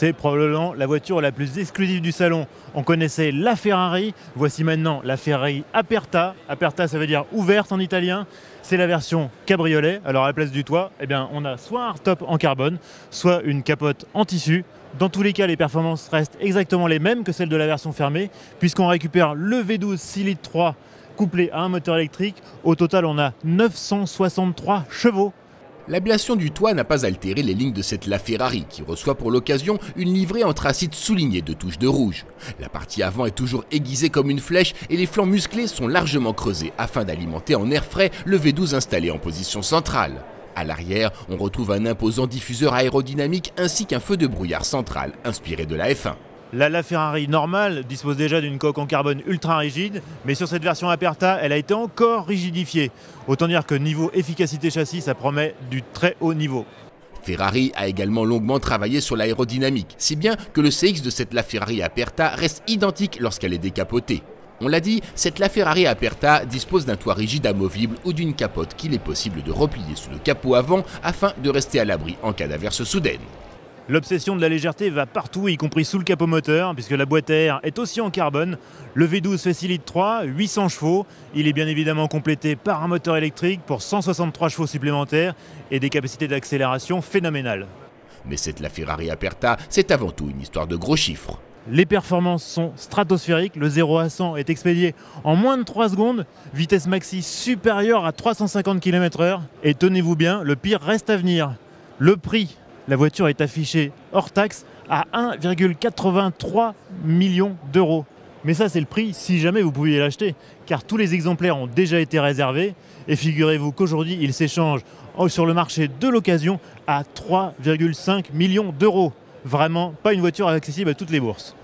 C'est probablement la voiture la plus exclusive du salon. On connaissait la Ferrari, voici maintenant la Ferrari Aperta. Aperta, ça veut dire ouverte en italien. C'est la version cabriolet. Alors à la place du toit, eh bien, on a soit un hardtop en carbone, soit une capote en tissu. Dans tous les cas, les performances restent exactement les mêmes que celles de la version fermée, puisqu'on récupère le V12 6 litres 3 couplé à un moteur électrique. Au total, on a 963 chevaux. L'ablation du toit n'a pas altéré les lignes de cette LaFerrari qui reçoit pour l'occasion une livrée anthracite soulignée de touches de rouge. La partie avant est toujours aiguisée comme une flèche et les flancs musclés sont largement creusés afin d'alimenter en air frais le V12 installé en position centrale. À l'arrière, on retrouve un imposant diffuseur aérodynamique ainsi qu'un feu de brouillard central inspiré de la F1. La LaFerrari normale dispose déjà d'une coque en carbone ultra rigide, mais sur cette version Aperta, elle a été encore rigidifiée. Autant dire que niveau efficacité châssis, ça promet du très haut niveau. Ferrari a également longuement travaillé sur l'aérodynamique, si bien que le CX de cette LaFerrari Aperta reste identique lorsqu'elle est décapotée. On l'a dit, cette LaFerrari Aperta dispose d'un toit rigide amovible ou d'une capote qu'il est possible de replier sous le capot avant afin de rester à l'abri en cas d'averse soudaine. L'obsession de la légèreté va partout, y compris sous le capot moteur, puisque la boîte à air est aussi en carbone. Le V12 fait 6 litres 3, 800 chevaux. Il est bien évidemment complété par un moteur électrique pour 163 chevaux supplémentaires et des capacités d'accélération phénoménales. Mais cette LaFerrari Aperta, c'est avant tout une histoire de gros chiffres. Les performances sont stratosphériques, le 0 à 100 est expédié en moins de 3 secondes, vitesse maxi supérieure à 350 km/h. Et tenez-vous bien, le pire reste à venir. Le prix. La voiture est affichée hors taxe à 1,83 million d'euros. Mais ça, c'est le prix si jamais vous pouviez l'acheter, car tous les exemplaires ont déjà été réservés. Et figurez-vous qu'aujourd'hui, ils s'échangent sur le marché de l'occasion à 3,5 millions d'euros. Vraiment, pas une voiture accessible à toutes les bourses.